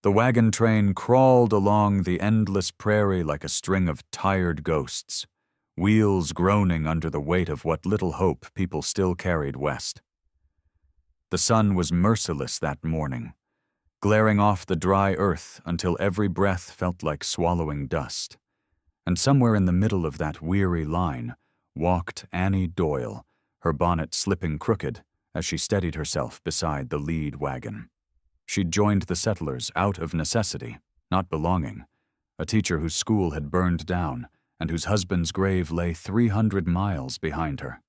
The wagon train crawled along the endless prairie like a string of tired ghosts, wheels groaning under the weight of what little hope people still carried west. The sun was merciless that morning, glaring off the dry earth until every breath felt like swallowing dust. And somewhere in the middle of that weary line walked Annie Doyle, her bonnet slipping crooked as she steadied herself beside the lead wagon. She'd joined the settlers out of necessity, not belonging, a teacher whose school had burned down and whose husband's grave lay 300 miles behind her.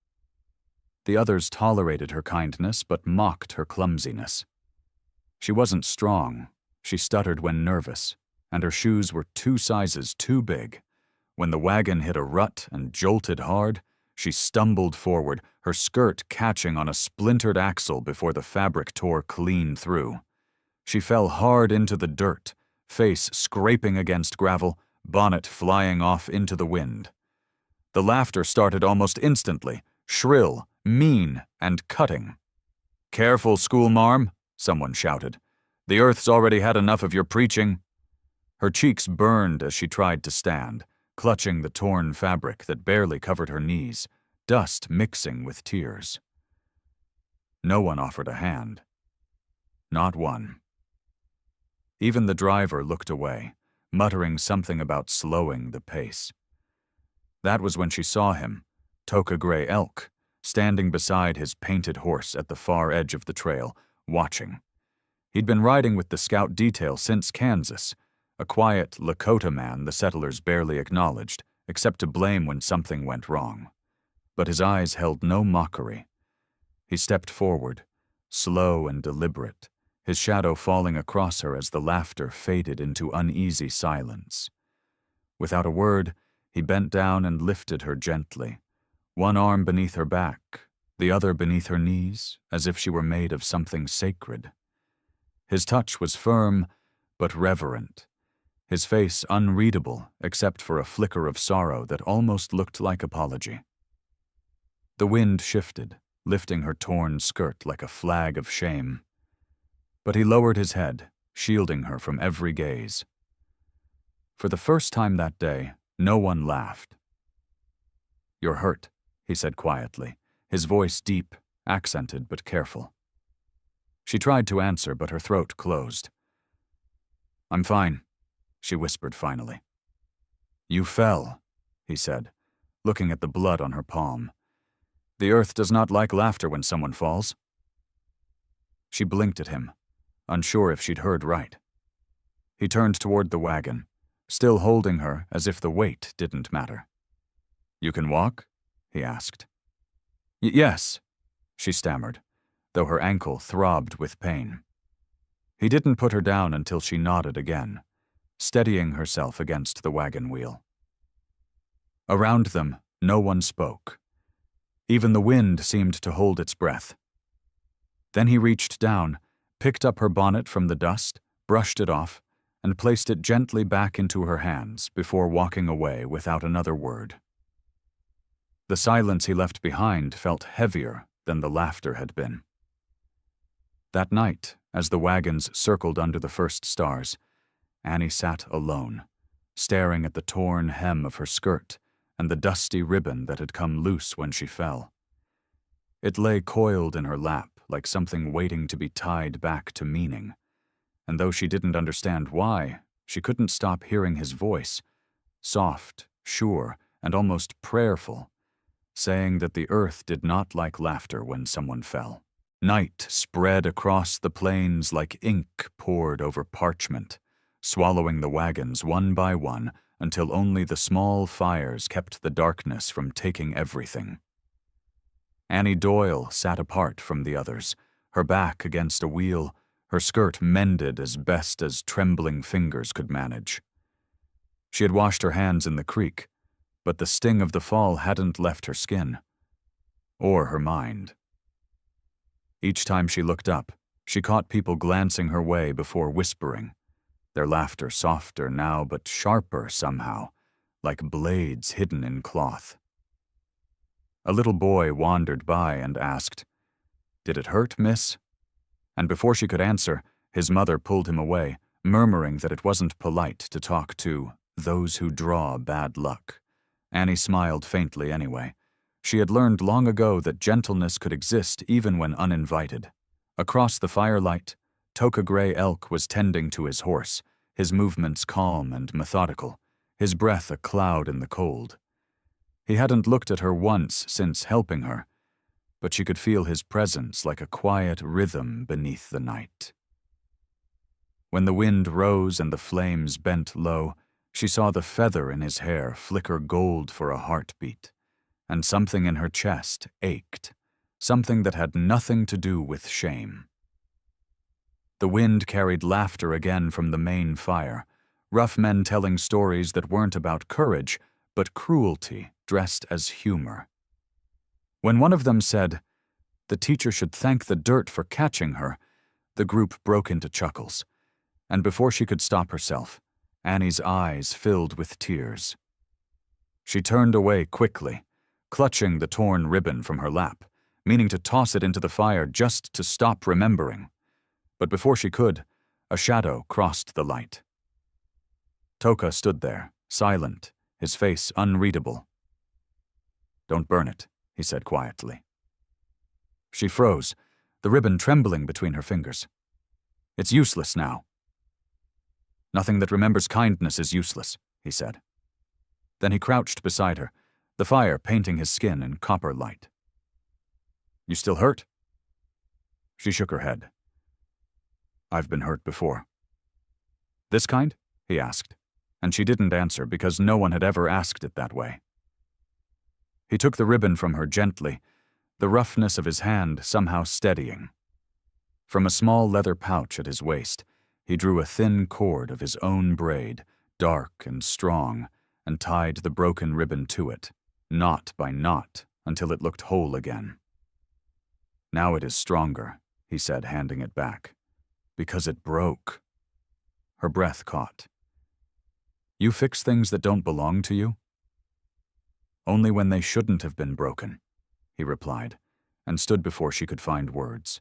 The others tolerated her kindness but mocked her clumsiness. She wasn't strong, she stuttered when nervous, and her shoes were 2 sizes too big. When the wagon hit a rut and jolted hard, she stumbled forward, her skirt catching on a splintered axle before the fabric tore clean through. She fell hard into the dirt, face scraping against gravel, bonnet flying off into the wind. The laughter started almost instantly, shrill, mean, and cutting. "Careful, schoolmarm," someone shouted. "The earth's already had enough of your preaching." Her cheeks burned as she tried to stand, clutching the torn fabric that barely covered her knees, dust mixing with tears. No one offered a hand. Not one. Even the driver looked away, muttering something about slowing the pace. That was when she saw him, Toka Gray Elk, standing beside his painted horse at the far edge of the trail, watching. He'd been riding with the scout detail since Kansas, a quiet Lakota man the settlers barely acknowledged, except to blame when something went wrong. But his eyes held no mockery. He stepped forward, slow and deliberate, his shadow falling across her as the laughter faded into uneasy silence. Without a word, he bent down and lifted her gently, one arm beneath her back, the other beneath her knees, as if she were made of something sacred. His touch was firm, but reverent, his face unreadable except for a flicker of sorrow that almost looked like apology. The wind shifted, lifting her torn skirt like a flag of shame. But he lowered his head, shielding her from every gaze. For the first time that day, no one laughed. "You're hurt," he said quietly, his voice deep, accented but careful. She tried to answer, but her throat closed. "I'm fine," she whispered finally. "You fell," he said, looking at the blood on her palm. "The earth does not like laughter when someone falls." She blinked at him, unsure if she'd heard right. He turned toward the wagon, still holding her as if the weight didn't matter. "You can walk?" he asked. Yes," she stammered, though her ankle throbbed with pain. He didn't put her down until she nodded again, steadying herself against the wagon wheel. Around them, no one spoke. Even the wind seemed to hold its breath. Then he reached down, picked up her bonnet from the dust, brushed it off, and placed it gently back into her hands before walking away without another word. The silence he left behind felt heavier than the laughter had been. That night, as the wagons circled under the first stars, Annie sat alone, staring at the torn hem of her skirt and the dusty ribbon that had come loose when she fell. It lay coiled in her lap like something waiting to be tied back to meaning, and though she didn't understand why, she couldn't stop hearing his voice, soft, sure, and almost prayerful, saying that the earth did not like laughter when someone fell. Night spread across the plains like ink poured over parchment, swallowing the wagons one by one until only the small fires kept the darkness from taking everything. Annie Doyle sat apart from the others, her back against a wheel, her skirt mended as best as trembling fingers could manage. She had washed her hands in the creek, but the sting of the fall hadn't left her skin, or her mind. Each time she looked up, she caught people glancing her way before whispering, their laughter softer now but sharper somehow, like blades hidden in cloth. A little boy wandered by and asked, "Did it hurt, miss?" And before she could answer, his mother pulled him away, murmuring that it wasn't polite to talk to those who draw bad luck. Annie smiled faintly anyway. She had learned long ago that gentleness could exist even when uninvited. Across the firelight, Toka Gray Elk was tending to his horse, his movements calm and methodical, his breath a cloud in the cold. He hadn't looked at her once since helping her, but she could feel his presence like a quiet rhythm beneath the night. When the wind rose and the flames bent low, she saw the feather in his hair flicker gold for a heartbeat, and something in her chest ached, something that had nothing to do with shame. The wind carried laughter again from the main fire, rough men telling stories that weren't about courage, but cruelty dressed as humor. When one of them said, "The teacher should thank the dirt for catching her," the group broke into chuckles, and before she could stop herself, Annie's eyes filled with tears. She turned away quickly, clutching the torn ribbon from her lap, meaning to toss it into the fire just to stop remembering. But before she could, a shadow crossed the light. Toka stood there, silent, his face unreadable. "Don't burn it," he said quietly. She froze, the ribbon trembling between her fingers. "It's useless now." "Nothing that remembers kindness is useless," he said. Then he crouched beside her, the fire painting his skin in copper light. "You still hurt?" She shook her head. "I've been hurt before." "This kind?" he asked, and she didn't answer because no one had ever asked it that way. He took the ribbon from her gently, the roughness of his hand somehow steadying. From a small leather pouch at his waist, he drew a thin cord of his own braid, dark and strong, and tied the broken ribbon to it, knot by knot, until it looked whole again. "Now it is stronger," he said, handing it back. "Because it broke." Her breath caught. "You fix things that don't belong to you?" "Only when they shouldn't have been broken," he replied, and stood before she could find words.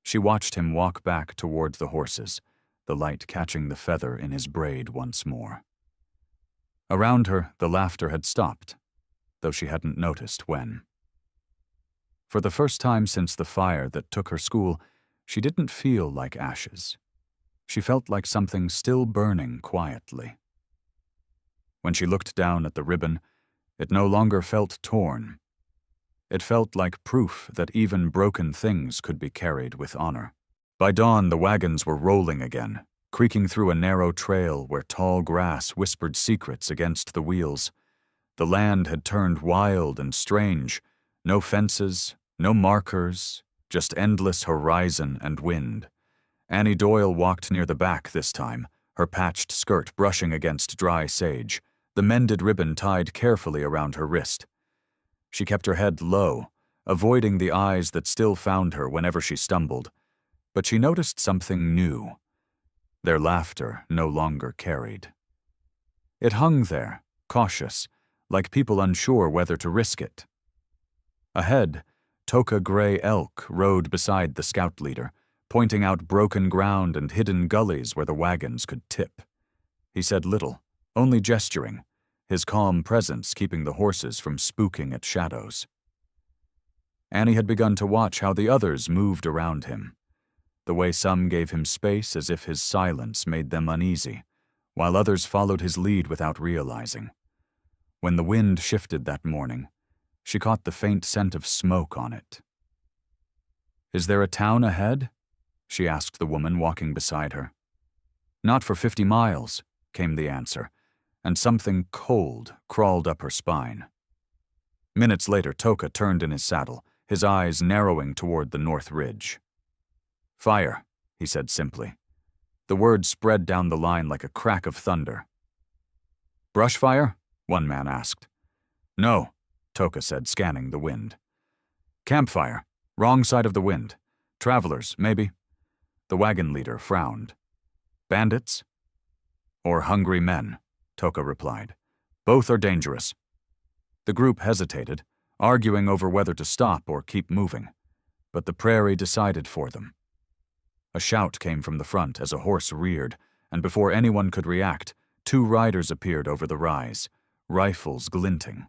She watched him walk back toward the horses, the light catching the feather in his braid once more. Around her, the laughter had stopped, though she hadn't noticed when. For the first time since the fire that took her school, she didn't feel like ashes. She felt like something still burning quietly. When she looked down at the ribbon, it no longer felt torn. It felt like proof that even broken things could be carried with honor. By dawn, the wagons were rolling again, creaking through a narrow trail where tall grass whispered secrets against the wheels. The land had turned wild and strange, no fences, no markers, just endless horizon and wind. Annie Doyle walked near the back this time, her patched skirt brushing against dry sage, the mended ribbon tied carefully around her wrist. She kept her head low, avoiding the eyes that still found her whenever she stumbled, but she noticed something new. Their laughter no longer carried. It hung there, cautious, like people unsure whether to risk it. Ahead, Toka Gray Elk rode beside the scout leader, pointing out broken ground and hidden gullies where the wagons could tip. He said little, only gesturing, his calm presence keeping the horses from spooking at shadows. Annie had begun to watch how the others moved around him, the way some gave him space as if his silence made them uneasy, while others followed his lead without realizing. When the wind shifted that morning, she caught the faint scent of smoke on it. "Is there a town ahead?" she asked the woman walking beside her. "Not for 50 miles, came the answer, and something cold crawled up her spine. Minutes later, Toka turned in his saddle, his eyes narrowing toward the north ridge. "Fire," he said simply. The word spread down the line like a crack of thunder. "Brush fire?" one man asked. "No," Toka said, scanning the wind. "Campfire, wrong side of the wind. Travelers, maybe." The wagon leader frowned. "Bandits?" "Or hungry men," Toka replied. "Both are dangerous." The group hesitated, arguing over whether to stop or keep moving, but the prairie decided for them. A shout came from the front as a horse reared, and before anyone could react, 2 riders appeared over the rise, rifles glinting.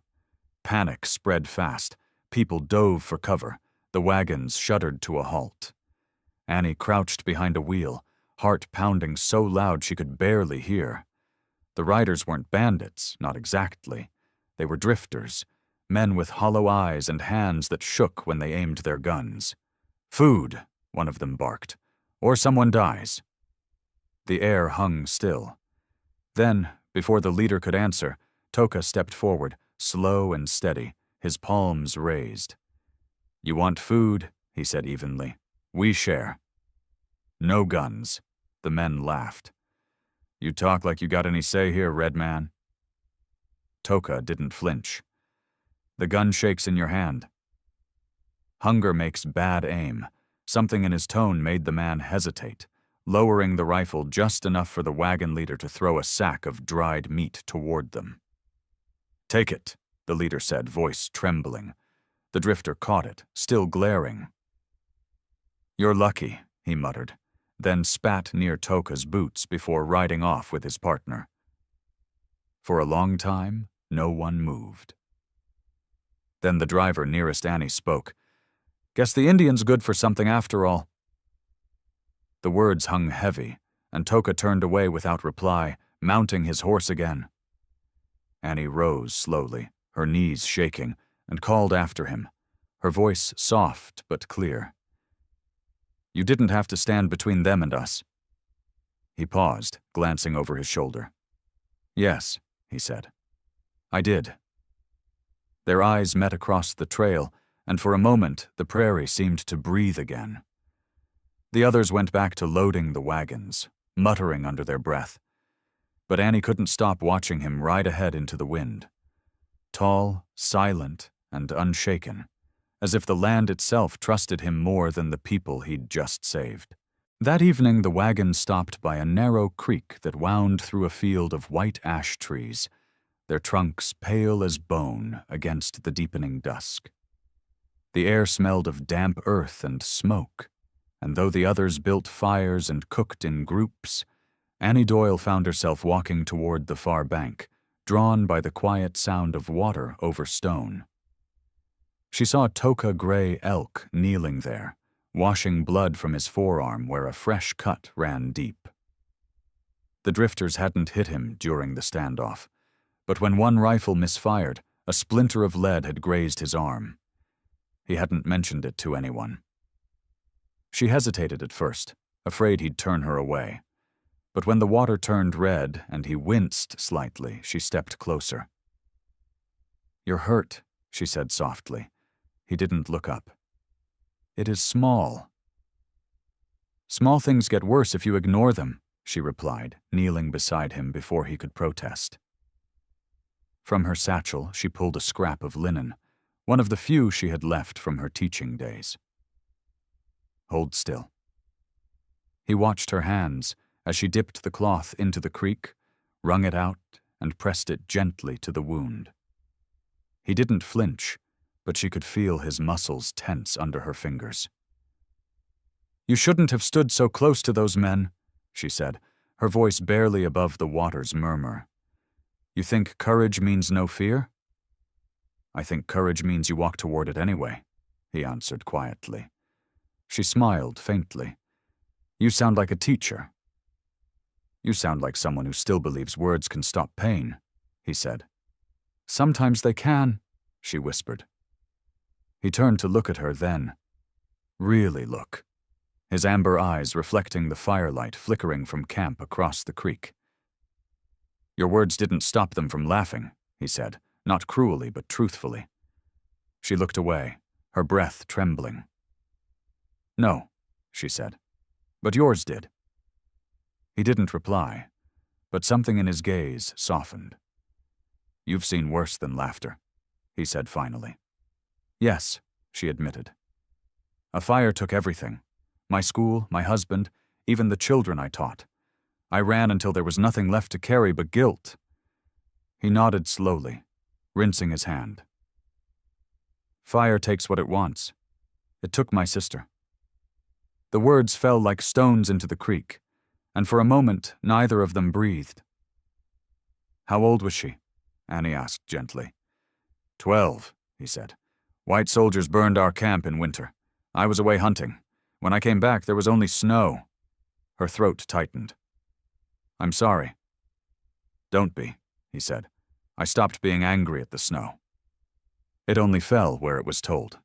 Panic spread fast. People dove for cover. The wagons shuddered to a halt. Annie crouched behind a wheel, heart pounding so loud she could barely hear. The riders weren't bandits, not exactly. They were drifters, men with hollow eyes and hands that shook when they aimed their guns. "Food," one of them barked, "or someone dies." The air hung still. Then, before the leader could answer, Toka stepped forward, slow and steady, his palms raised. "You want food," he said evenly. "We share." "No guns." The men laughed. "You talk like you got any say here, Red Man." Toka didn't flinch. "The gun shakes in your hand." Hunger makes bad aim. Something in his tone made the man hesitate, lowering the rifle just enough for the wagon leader to throw a sack of dried meat toward them. "Take it," the leader said, voice trembling. The drifter caught it, still glaring. "You're lucky," he muttered, then spat near Toka's boots before riding off with his partner. For a long time, no one moved. Then the driver nearest Annie spoke. "Guess the Indian's good for something after all." The words hung heavy, and Toka turned away without reply, mounting his horse again. Annie rose slowly, her knees shaking, and called after him, her voice soft but clear. "You didn't have to stand between them and us." He paused, glancing over his shoulder. "Yes," he said. "I did." Their eyes met across the trail, and for a moment the prairie seemed to breathe again. The others went back to loading the wagons, muttering under their breath. But Annie couldn't stop watching him ride ahead into the wind. Tall, silent, and unshaken, as if the land itself trusted him more than the people he'd just saved. That evening the wagon stopped by a narrow creek that wound through a field of white ash trees, their trunks pale as bone against the deepening dusk. The air smelled of damp earth and smoke, and though the others built fires and cooked in groups, Annie Doyle found herself walking toward the far bank, drawn by the quiet sound of water over stone. She saw Toka Gray Elk kneeling there, washing blood from his forearm where a fresh cut ran deep. The drifters hadn't hit him during the standoff, but when one rifle misfired, a splinter of lead had grazed his arm. He hadn't mentioned it to anyone. She hesitated at first, afraid he'd turn her away. But when the water turned red and he winced slightly, she stepped closer. "You're hurt," she said softly. He didn't look up. "It is small." "Small things get worse if you ignore them," she replied, kneeling beside him before he could protest. From her satchel, she pulled a scrap of linen, one of the few she had left from her teaching days. "Hold still." He watched her hands as she dipped the cloth into the creek, wrung it out, and pressed it gently to the wound. He didn't flinch, but she could feel his muscles tense under her fingers. "You shouldn't have stood so close to those men," she said, her voice barely above the water's murmur. "You think courage means no fear?" "I think courage means you walk toward it anyway," he answered quietly. She smiled faintly. "You sound like a teacher." "You sound like someone who still believes words can stop pain," he said. "Sometimes they can," she whispered. He turned to look at her then. Really look. His amber eyes reflecting the firelight flickering from camp across the creek. "Your words didn't stop them from laughing," he said, not cruelly but truthfully. She looked away, her breath trembling. "No," she said, "but yours did." He didn't reply, but something in his gaze softened. "You've seen worse than laughter," he said finally. "Yes," she admitted. "A fire took everything. My school, my husband, even the children I taught. I ran until there was nothing left to carry but guilt." He nodded slowly, rinsing his hand. "Fire takes what it wants. It took my sister." The words fell like stones into the creek, and for a moment neither of them breathed. "How old was she?" Annie asked gently. 12, he said. "White soldiers burned our camp in winter. I was away hunting. When I came back, there was only snow." Her throat tightened. "I'm sorry." "Don't be," he said. "I stopped being angry at the snow." It only fell where it was told.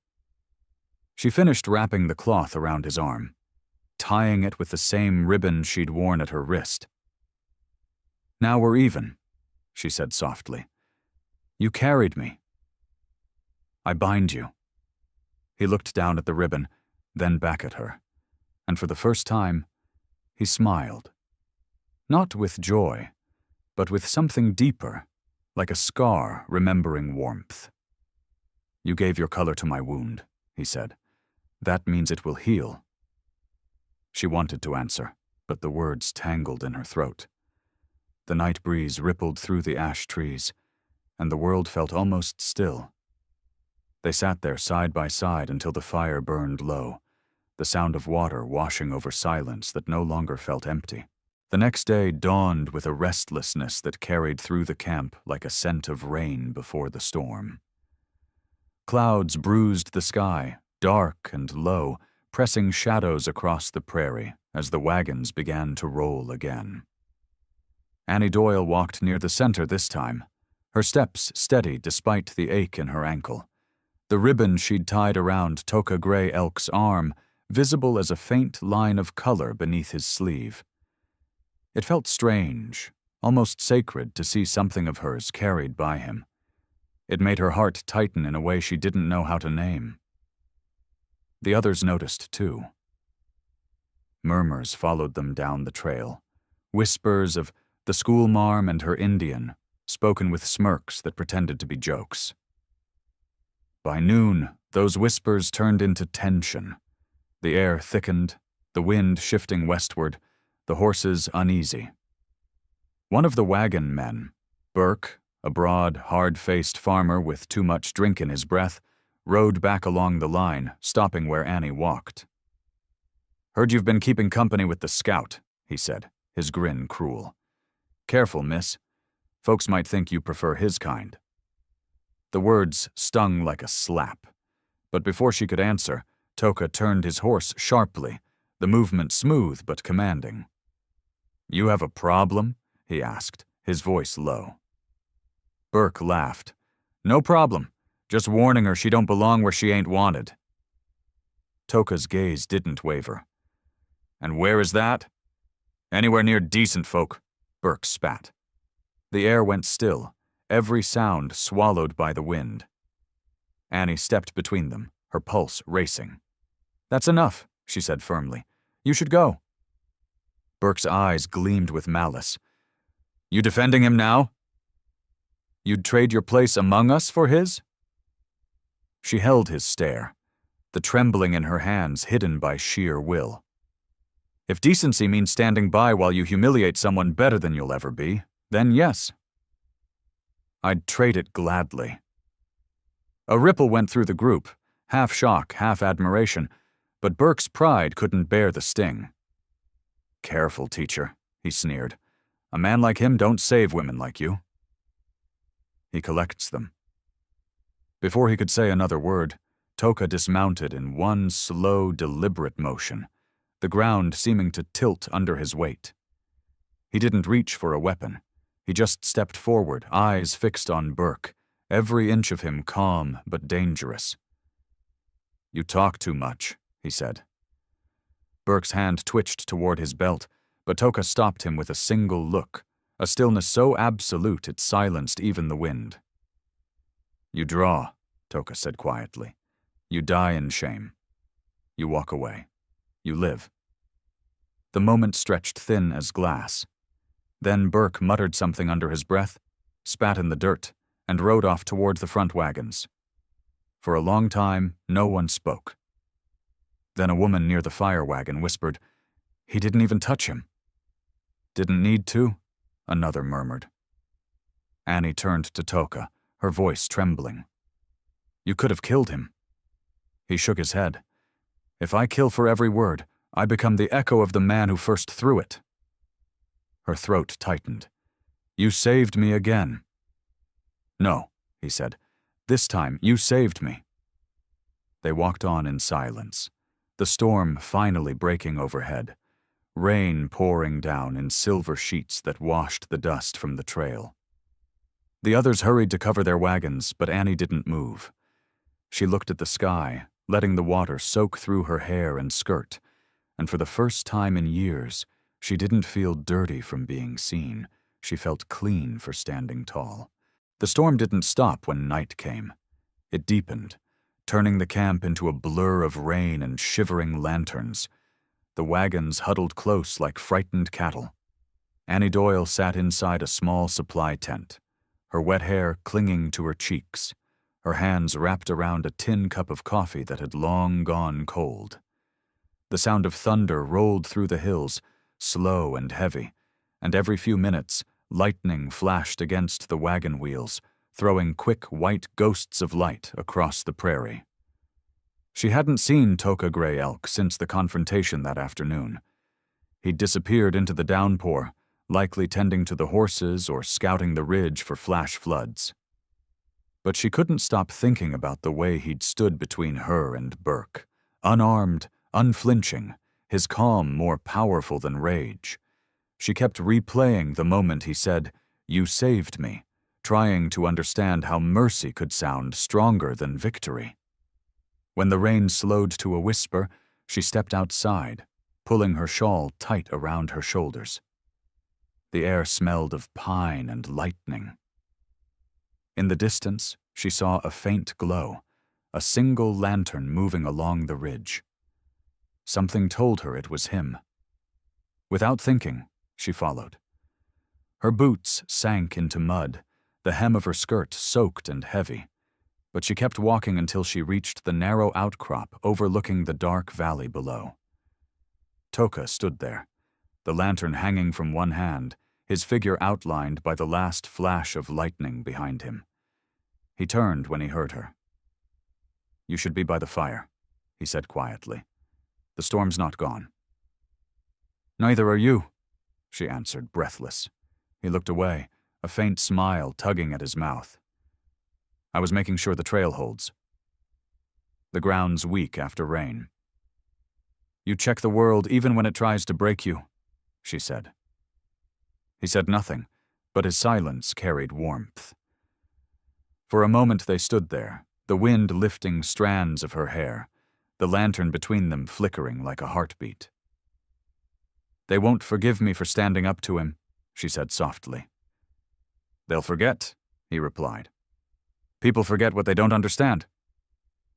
She finished wrapping the cloth around his arm, tying it with the same ribbon she'd worn at her wrist. "Now we're even," she said softly. "You carried me. I bind you." He looked down at the ribbon, then back at her, and for the first time, he smiled. Not with joy, but with something deeper, like a scar remembering warmth. "You gave your color to my wound," he said. "That means it will heal." She wanted to answer, but the words tangled in her throat. The night breeze rippled through the ash trees, and the world felt almost still. They sat there side by side until the fire burned low, the sound of water washing over silence that no longer felt empty. The next day dawned with a restlessness that carried through the camp like a scent of rain before the storm. Clouds bruised the sky, dark and low, pressing shadows across the prairie as the wagons began to roll again. Annie Doyle walked near the center this time, her steps steady despite the ache in her ankle, the ribbon she'd tied around Toka Gray Elk's arm visible as a faint line of color beneath his sleeve. It felt strange, almost sacred to see something of hers carried by him. It made her heart tighten in a way she didn't know how to name. The others noticed, too. Murmurs followed them down the trail, whispers of the schoolmarm and her Indian, spoken with smirks that pretended to be jokes. By noon, those whispers turned into tension. The air thickened, the wind shifting westward, the horses uneasy. One of the wagon men, Burke, a broad, hard-faced farmer with too much drink in his breath, rode back along the line, stopping where Annie walked. "Heard you've been keeping company with the scout," he said, his grin cruel. "Careful, miss. Folks might think you prefer his kind." The words stung like a slap, but before she could answer, Toka turned his horse sharply, the movement smooth but commanding. "You have a problem?" he asked, his voice low. Burke laughed. "No problem. Just warning her she don't belong where she ain't wanted." Toka's gaze didn't waver. "And where is that?" "Anywhere near decent folk," Burke spat. The air went still, every sound swallowed by the wind. Annie stepped between them, her pulse racing. "That's enough," she said firmly. "You should go." Burke's eyes gleamed with malice. "You defending him now? You'd trade your place among us for his?" She held his stare, the trembling in her hands hidden by sheer will. "If decency means standing by while you humiliate someone better than you'll ever be, then yes. I'd trade it gladly." A ripple went through the group, half shock, half admiration, but Burke's pride couldn't bear the sting. "Careful, teacher," he sneered. "A man like him don't save women like you." He collects them. Before he could say another word, Toka dismounted in one slow, deliberate motion, the ground seeming to tilt under his weight. He didn't reach for a weapon. He just stepped forward, eyes fixed on Burke, every inch of him calm but dangerous. "You talk too much," he said. Burke's hand twitched toward his belt, but Toka stopped him with a single look, a stillness so absolute it silenced even the wind. "You draw," Toka said quietly. "You die in shame. You walk away. You live." The moment stretched thin as glass. Then Burke muttered something under his breath, spat in the dirt, and rode off toward the front wagons. For a long time, no one spoke. Then a woman near the fire wagon whispered, "He didn't even touch him." "Didn't need to," another murmured. Annie turned to Toka, her voice trembling. "You could have killed him." He shook his head. "If I kill for every word, I become the echo of the man who first threw it. Her throat tightened. You saved me again. No, he said. This time, you saved me. They walked on in silence, the storm finally breaking overhead, rain pouring down in silver sheets that washed the dust from the trail. The others hurried to cover their wagons, but Annie didn't move. She looked at the sky, letting the water soak through her hair and skirt, and for the first time in years, she didn't feel dirty from being seen. She felt clean for standing tall. The storm didn't stop when night came. It deepened, turning the camp into a blur of rain and shivering lanterns. The wagons huddled close like frightened cattle. Annie Doyle sat inside a small supply tent, her wet hair clinging to her cheeks, her hands wrapped around a tin cup of coffee that had long gone cold. The sound of thunder rolled through the hills, slow and heavy, and every few minutes, lightning flashed against the wagon wheels, throwing quick white ghosts of light across the prairie. She hadn't seen Toka Gray Elk since the confrontation that afternoon. He'd disappeared into the downpour, likely tending to the horses or scouting the ridge for flash floods. But she couldn't stop thinking about the way he'd stood between her and Burke, unarmed, unflinching, his calm more powerful than rage. She kept replaying the moment he said, "You saved me," trying to understand how mercy could sound stronger than victory. When the rain slowed to a whisper, she stepped outside, pulling her shawl tight around her shoulders. The air smelled of pine and lightning. In the distance, she saw a faint glow, a single lantern moving along the ridge. Something told her it was him. Without thinking, she followed. Her boots sank into mud, the hem of her skirt soaked and heavy, but she kept walking until she reached the narrow outcrop overlooking the dark valley below. Toka stood there, the lantern hanging from one hand, his figure outlined by the last flash of lightning behind him. He turned when he heard her. "You should be by the fire," he said quietly. "The storm's not gone." "Neither are you," she answered, breathless. He looked away, a faint smile tugging at his mouth. "I was making sure the trail holds. The ground's weak after rain." "You check the world even when it tries to break you," she said. He said nothing, but his silence carried warmth. For a moment they stood there, the wind lifting strands of her hair, the lantern between them flickering like a heartbeat. "They won't forgive me for standing up to him," she said softly. "They'll forget," he replied. "People forget what they don't understand."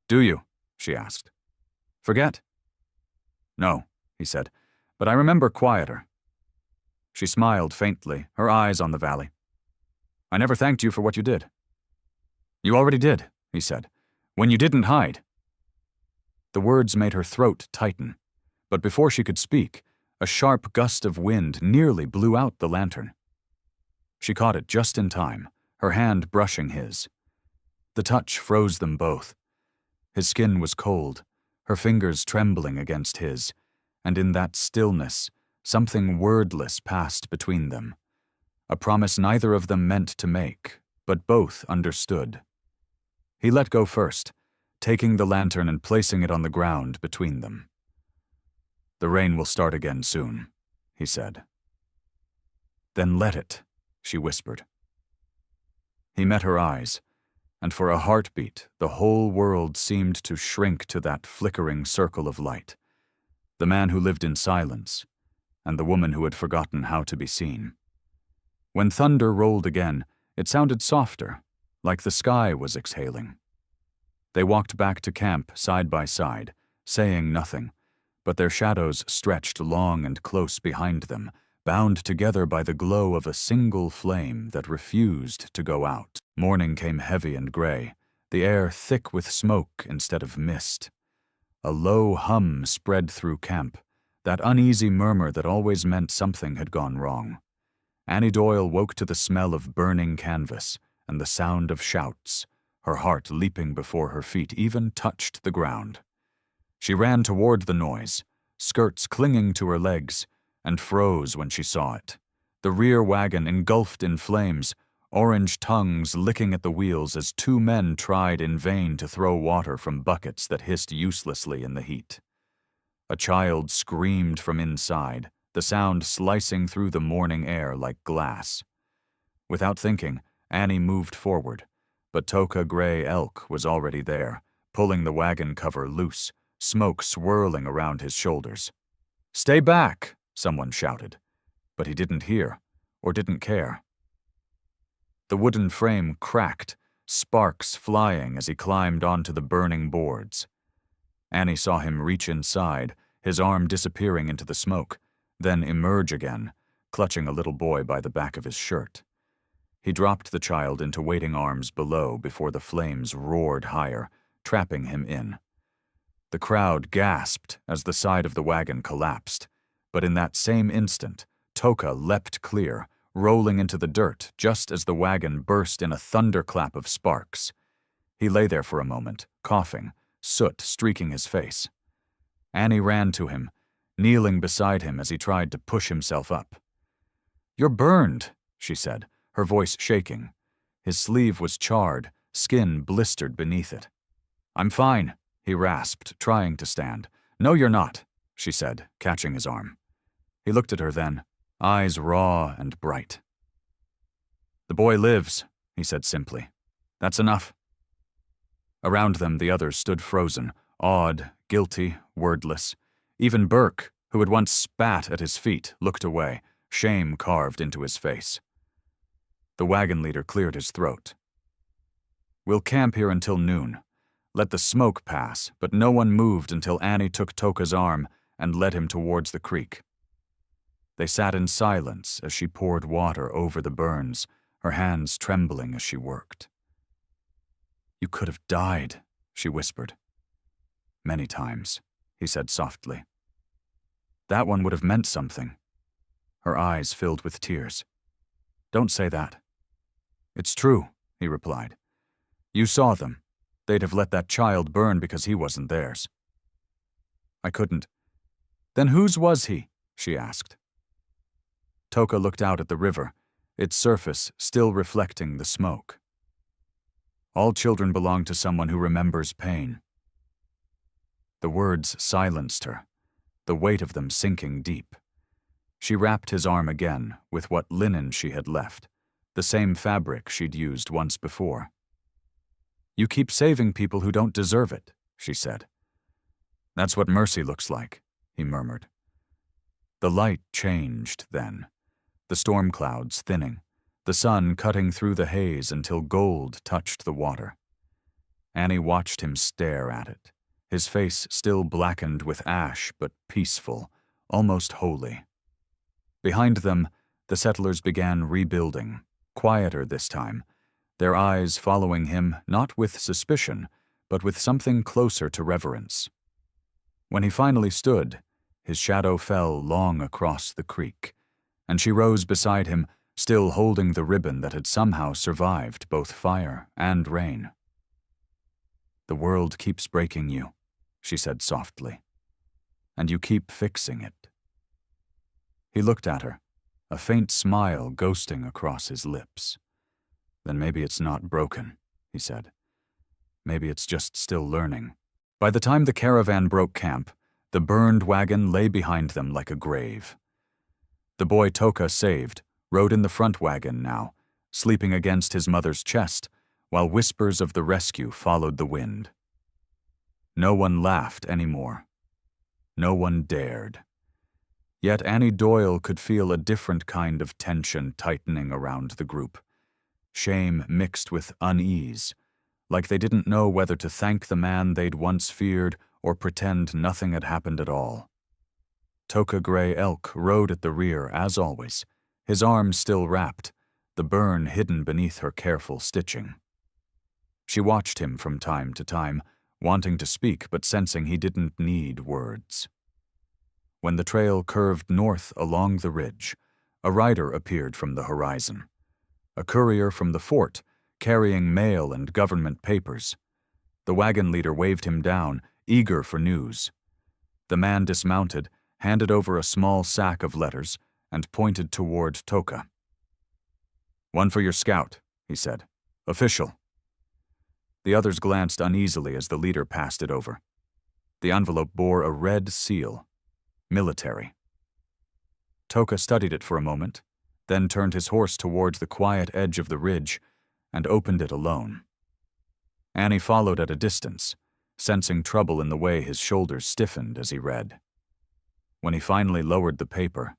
"Do you?" she asked. "Forget?" "No," he said, "but I remember quieter." She smiled faintly, her eyes on the valley. "I never thanked you for what you did." "You already did," he said, "when you didn't hide." The words made her throat tighten, but before she could speak, a sharp gust of wind nearly blew out the lantern. She caught it just in time, her hand brushing his. The touch froze them both. His skin was cold, her fingers trembling against his, and in that stillness, something wordless passed between them. A promise neither of them meant to make, but both understood. He let go first, taking the lantern and placing it on the ground between them. "The rain will start again soon," he said. "Then let it," she whispered. He met her eyes, and for a heartbeat, the whole world seemed to shrink to that flickering circle of light. The man who lived in silence, and the woman who had forgotten how to be seen. When thunder rolled again, it sounded softer, like the sky was exhaling. They walked back to camp side by side, saying nothing, but their shadows stretched long and close behind them, bound together by the glow of a single flame that refused to go out. Morning came heavy and gray, the air thick with smoke instead of mist. A low hum spread through camp, that uneasy murmur that always meant something had gone wrong. Annie Doyle woke to the smell of burning canvas and the sound of shouts. Her heart leaping before her feet even touched the ground. She ran toward the noise, skirts clinging to her legs, and froze when she saw it. The rear wagon engulfed in flames, orange tongues licking at the wheels as two men tried in vain to throw water from buckets that hissed uselessly in the heat. A child screamed from inside, the sound slicing through the morning air like glass. Without thinking, Annie moved forward, but Toka Gray Elk was already there, pulling the wagon cover loose, smoke swirling around his shoulders. "Stay back!" someone shouted, but he didn't hear, or didn't care. The wooden frame cracked, sparks flying as he climbed onto the burning boards. Annie saw him reach inside, his arm disappearing into the smoke, then emerge again, clutching a little boy by the back of his shirt. He dropped the child into waiting arms below before the flames roared higher, trapping him in. The crowd gasped as the side of the wagon collapsed, but in that same instant, Toka leapt clear, rolling into the dirt just as the wagon burst in a thunderclap of sparks. He lay there for a moment, coughing, soot streaking his face. Annie ran to him, kneeling beside him as he tried to push himself up. "You're burned," she said, her voice shaking. His sleeve was charred, skin blistered beneath it. "I'm fine," he rasped, trying to stand. "No, you're not," she said, catching his arm. He looked at her then, eyes raw and bright. "The boy lives," he said simply. "That's enough." Around them the others stood frozen, awed, guilty, wordless. Even Burke, who had once spat at his feet, looked away, shame carved into his face. The wagon leader cleared his throat. "We'll camp here until noon. Let the smoke pass," but no one moved until Annie took Toka's arm and led him towards the creek. They sat in silence as she poured water over the burns, her hands trembling as she worked. "You could have died," she whispered. "Many times," he said softly. "That one would have meant something." Her eyes filled with tears. "Don't say that." "It's true," he replied. "You saw them. They'd have let that child burn because he wasn't theirs." "I couldn't." "Then whose was he?" she asked. Toka looked out at the river, its surface still reflecting the smoke. "All children belong to someone who remembers pain." The words silenced her, the weight of them sinking deep. She wrapped his arm again with what linen she had left, the same fabric she'd used once before. "You keep saving people who don't deserve it," she said. "That's what mercy looks like," he murmured. The light changed then, the storm clouds thinning, the sun cutting through the haze until gold touched the water. Annie watched him stare at it, his face still blackened with ash but peaceful, almost holy. Behind them, the settlers began rebuilding, quieter this time, their eyes following him not with suspicion, but with something closer to reverence. When he finally stood, his shadow fell long across the creek, and she rose beside him, still holding the ribbon that had somehow survived both fire and rain. "The world keeps breaking you," she said softly, "and you keep fixing it." He looked at her, a faint smile ghosting across his lips. "Then maybe it's not broken," he said. "Maybe it's just still learning." By the time the caravan broke camp, the burned wagon lay behind them like a grave. The boy Toka saved rode in the front wagon now, sleeping against his mother's chest, while whispers of the rescue followed the wind. No one laughed anymore. No one dared. Yet Annie Doyle could feel a different kind of tension tightening around the group. Shame mixed with unease, like they didn't know whether to thank the man they'd once feared or pretend nothing had happened at all. Toka Gray Elk rode at the rear, as always, his arms still wrapped, the burn hidden beneath her careful stitching. She watched him from time to time, wanting to speak but sensing he didn't need words. When the trail curved north along the ridge, a rider appeared from the horizon. A courier from the fort, carrying mail and government papers. The wagon leader waved him down, eager for news. The man dismounted, handed over a small sack of letters, and pointed toward Toka. "One for your scout," he said. "Official." The others glanced uneasily as the leader passed it over. The envelope bore a red seal. Military. Toka studied it for a moment, then turned his horse towards the quiet edge of the ridge and opened it alone. Annie followed at a distance, sensing trouble in the way his shoulders stiffened as he read. When he finally lowered the paper,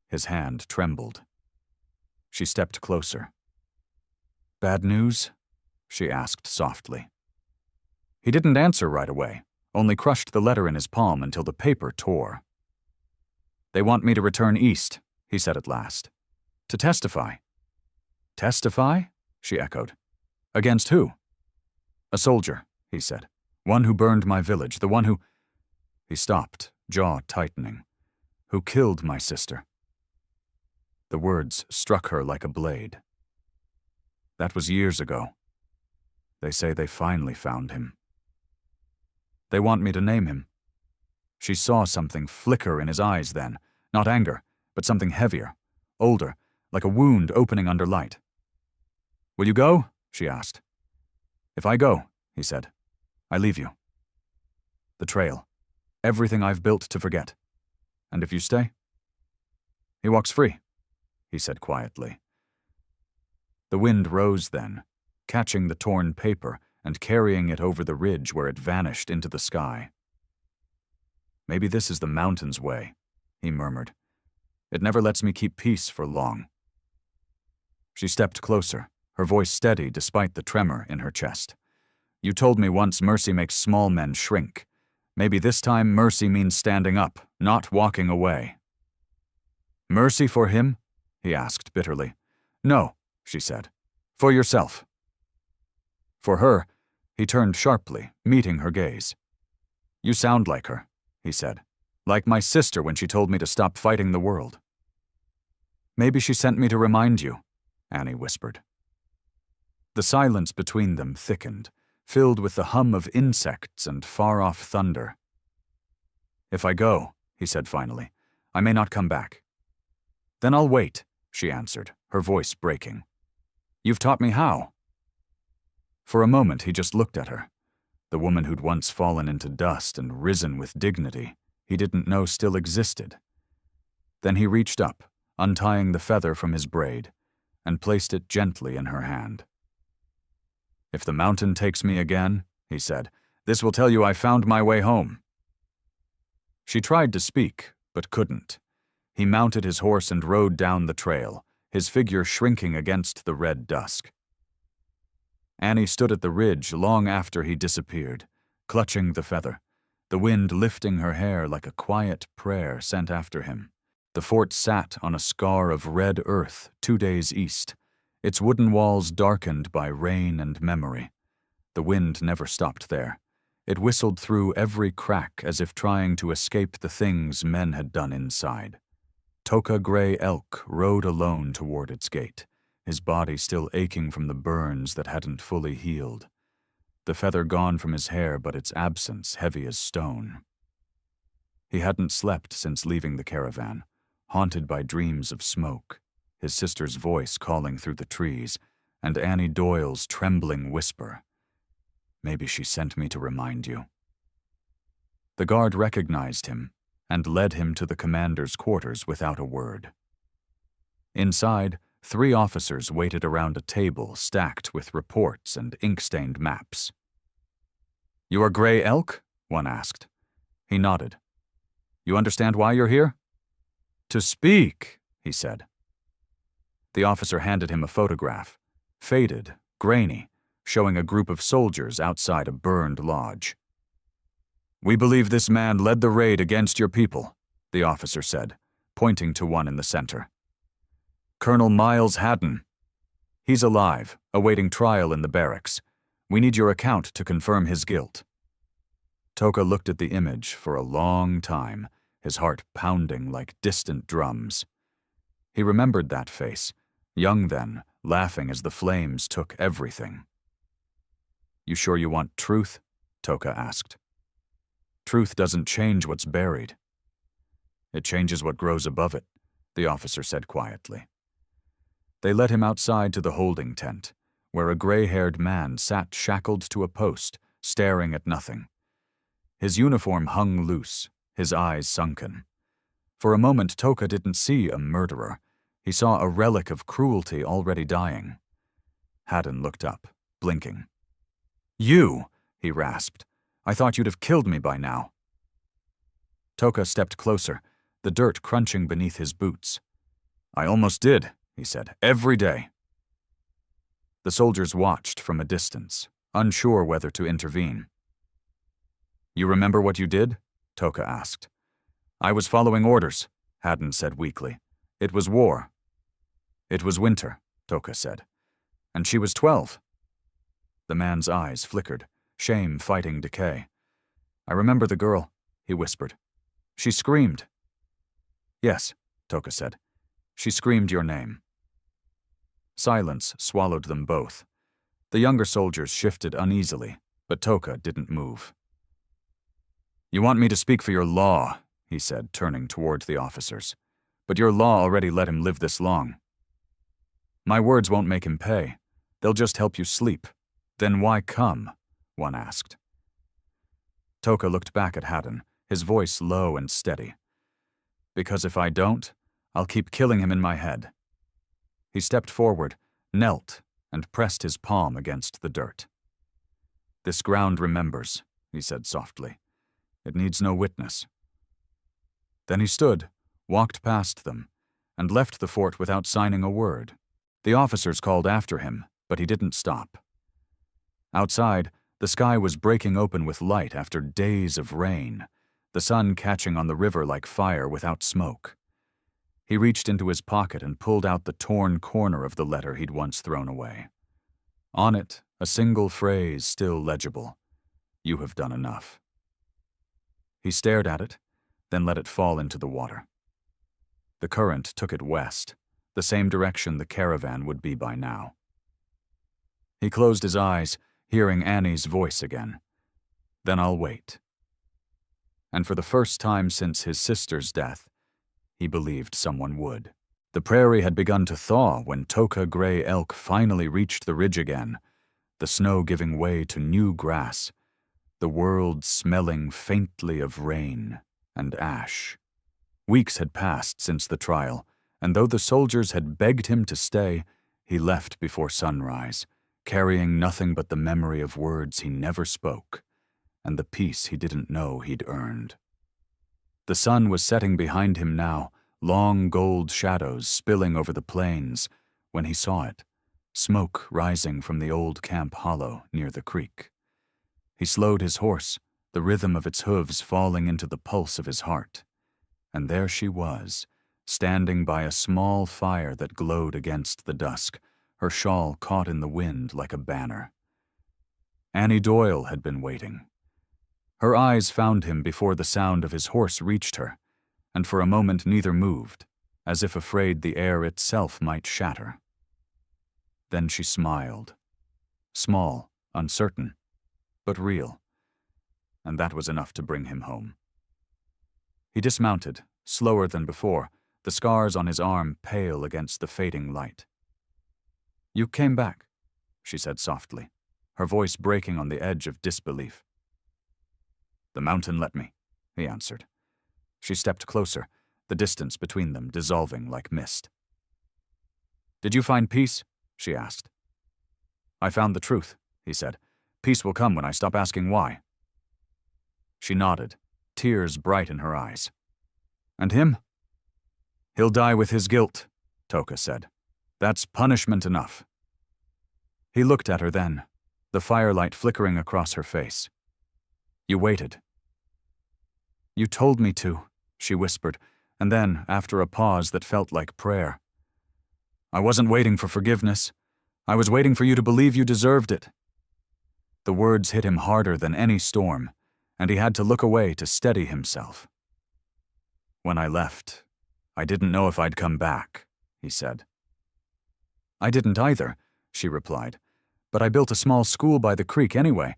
his hand trembled. She stepped closer. "Bad news?" she asked softly. He didn't answer right away, only crushed the letter in his palm until the paper tore. "They want me to return east," he said at last. "To testify." "Testify?" she echoed. "Against who?" "A soldier," he said. "One who burned my village, the one who—" He stopped, jaw tightening. "Who killed my sister." The words struck her like a blade. "That was years ago. They say they finally found him. They want me to name him." She saw something flicker in his eyes then, not anger, but something heavier, older, like a wound opening under light. "Will you go?" she asked. "If I go," he said, "I leave you. The trail. Everything I've built to forget. And if you stay?" "He walks free," he said quietly. The wind rose then, catching the torn paper and carrying it over the ridge where it vanished into the sky. "Maybe this is the mountain's way," he murmured. "It never lets me keep peace for long." She stepped closer, her voice steady despite the tremor in her chest. "You told me once mercy makes small men shrink. Maybe this time mercy means standing up, not walking away." "Mercy for him?" he asked bitterly. "No," she said. "For yourself." For her, he turned sharply, meeting her gaze. "You sound like her," he said. "Like my sister when she told me to stop fighting the world." "Maybe she sent me to remind you," Annie whispered. The silence between them thickened, filled with the hum of insects and far-off thunder. "If I go," he said finally, "I may not come back." "Then I'll wait," she answered, her voice breaking. "You've taught me how." For a moment he just looked at her, the woman who'd once fallen into dust and risen with dignity he didn't know still existed. Then he reached up, untying the feather from his braid, and placed it gently in her hand. "If the mountain takes me again," he said, "this will tell you I found my way home." She tried to speak, but couldn't. He mounted his horse and rode down the trail, his figure shrinking against the red dusk. Annie stood at the ridge long after he disappeared, clutching the feather, the wind lifting her hair like a quiet prayer sent after him. The fort sat on a scar of red earth 2 days east, its wooden walls darkened by rain and memory. The wind never stopped there. It whistled through every crack as if trying to escape the things men had done inside. Toka Gray Elk rode alone toward its gate, his body still aching from the burns that hadn't fully healed. The feather gone from his hair, but its absence heavy as stone. He hadn't slept since leaving the caravan, haunted by dreams of smoke, his sister's voice calling through the trees, and Annie Doyle's trembling whisper. "Maybe she sent me to remind you." The guard recognized him and led him to the commander's quarters without a word. Inside, 3 officers waited around a table stacked with reports and ink-stained maps. "You are Gray Elk?" one asked. He nodded. "You understand why you're here?" "To speak," he said. The officer handed him a photograph, faded, grainy, showing a group of soldiers outside a burned lodge. "We believe this man led the raid against your people," the officer said, pointing to one in the center. "Colonel Miles Haddon. He's alive, awaiting trial in the barracks. We need your account to confirm his guilt." Toka looked at the image for a long time, his heart pounding like distant drums. He remembered that face, young then, laughing as the flames took everything. "You sure you want truth?" Toka asked. Truth doesn't change what's buried. It changes what grows above it, the officer said quietly. They led him outside to the holding tent, where a gray-haired man sat shackled to a post, staring at nothing. His uniform hung loose, his eyes sunken. For a moment, Toka didn't see a murderer. He saw a relic of cruelty already dying. Haddon looked up, blinking. "You!" he rasped. "I thought you'd have killed me by now." Toka stepped closer, the dirt crunching beneath his boots. "I almost did," he said. "Every day." The soldiers watched from a distance, unsure whether to intervene. "You remember what you did?" Toka asked. "I was following orders," Haddon said weakly. "It was war." "It was winter," Toka said. "And she was 12. The man's eyes flickered, shame fighting decay. "I remember the girl," he whispered. "She screamed." "Yes," Toka said. "She screamed your name." Silence swallowed them both. The younger soldiers shifted uneasily, but Toka didn't move. "You want me to speak for your law," he said, turning toward the officers. "But your law already let him live this long." "My words won't make him pay. They'll just help you sleep. Then why come?" one asked. Toka looked back at Haddon, his voice low and steady. "Because if I don't, I'll keep killing him in my head." He stepped forward, knelt, and pressed his palm against the dirt. "This ground remembers," he said softly. "It needs no witness." Then he stood, walked past them, and left the fort without signing a word. The officers called after him, but he didn't stop. Outside, the sky was breaking open with light after days of rain, the sun catching on the river like fire without smoke. He reached into his pocket and pulled out the torn corner of the letter he'd once thrown away. On it, a single phrase still legible. "You have done enough." He stared at it, then let it fall into the water. The current took it west, the same direction the caravan would be by now. He closed his eyes, hearing Annie's voice again. "Then I'll wait." And for the first time since his sister's death, he believed someone would. The prairie had begun to thaw when Toka Gray Elk finally reached the ridge again, the snow giving way to new grass, the world smelling faintly of rain and ash. Weeks had passed since the trial, and though the soldiers had begged him to stay, he left before sunrise, carrying nothing but the memory of words he never spoke, and the peace he didn't know he'd earned. The sun was setting behind him now, long gold shadows spilling over the plains, when he saw it, smoke rising from the old camp hollow near the creek. He slowed his horse, the rhythm of its hooves falling into the pulse of his heart. And there she was, standing by a small fire that glowed against the dusk, her shawl caught in the wind like a banner. Annie Doyle had been waiting. Her eyes found him before the sound of his horse reached her, and for a moment neither moved, as if afraid the air itself might shatter. Then she smiled. Small, uncertain, but real. And that was enough to bring him home. He dismounted, slower than before, the scars on his arm pale against the fading light. "You came back," she said softly, her voice breaking on the edge of disbelief. "The mountain let me," he answered. She stepped closer, the distance between them dissolving like mist. "Did you find peace?" she asked. "I found the truth," he said. "Peace will come when I stop asking why." She nodded, tears bright in her eyes. "And him?" "He'll die with his guilt," Toka said. "That's punishment enough." He looked at her then, the firelight flickering across her face. "You waited." "You told me to," she whispered, and then, after a pause that felt like prayer, "I wasn't waiting for forgiveness. I was waiting for you to believe you deserved it." The words hit him harder than any storm, and he had to look away to steady himself. "When I left, I didn't know if I'd come back," he said. "I didn't either," she replied, "but I built a small school by the creek anyway,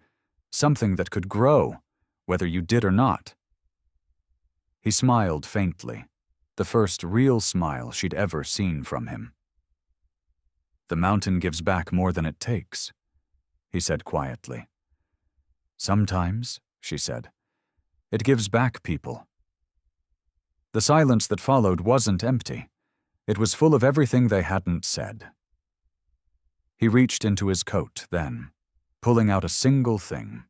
something that could grow, whether you did or not." He smiled faintly, the first real smile she'd ever seen from him. "The mountain gives back more than it takes," he said quietly. "Sometimes," she said, "it gives back people." The silence that followed wasn't empty. It was full of everything they hadn't said. He reached into his coat then, pulling out a single thing,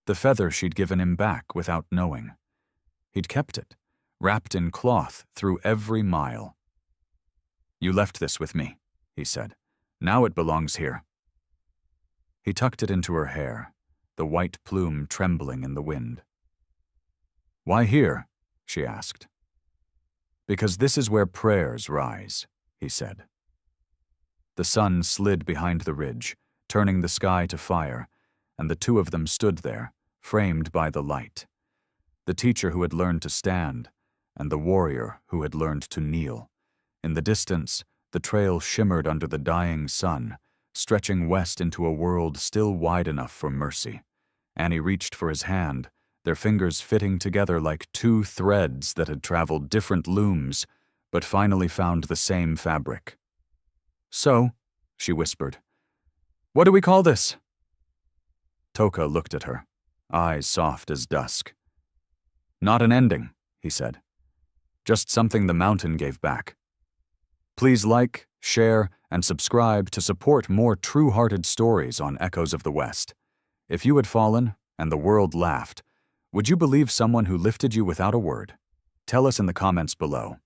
the feather she'd given him back without knowing. He'd kept it, wrapped in cloth through every mile. "You left this with me," he said. "Now it belongs here." He tucked it into her hair, the white plume trembling in the wind. "Why here?" she asked. "Because this is where prayers rise," he said. The sun slid behind the ridge, turning the sky to fire, and the two of them stood there, framed by the light. The teacher who had learned to stand, and the warrior who had learned to kneel. In the distance, the trail shimmered under the dying sun, stretching west into a world still wide enough for mercy. Annie reached for his hand, their fingers fitting together like two threads that had traveled different looms, but finally found the same fabric. "So," she whispered, "what do we call this?" Toka looked at her, eyes soft as dusk. "Not an ending," he said. "Just something the mountain gave back." Please like, share, and subscribe to support more true-hearted stories on Echoes of the West. If you had fallen, and the world laughed, would you believe someone who lifted you without a word? Tell us in the comments below.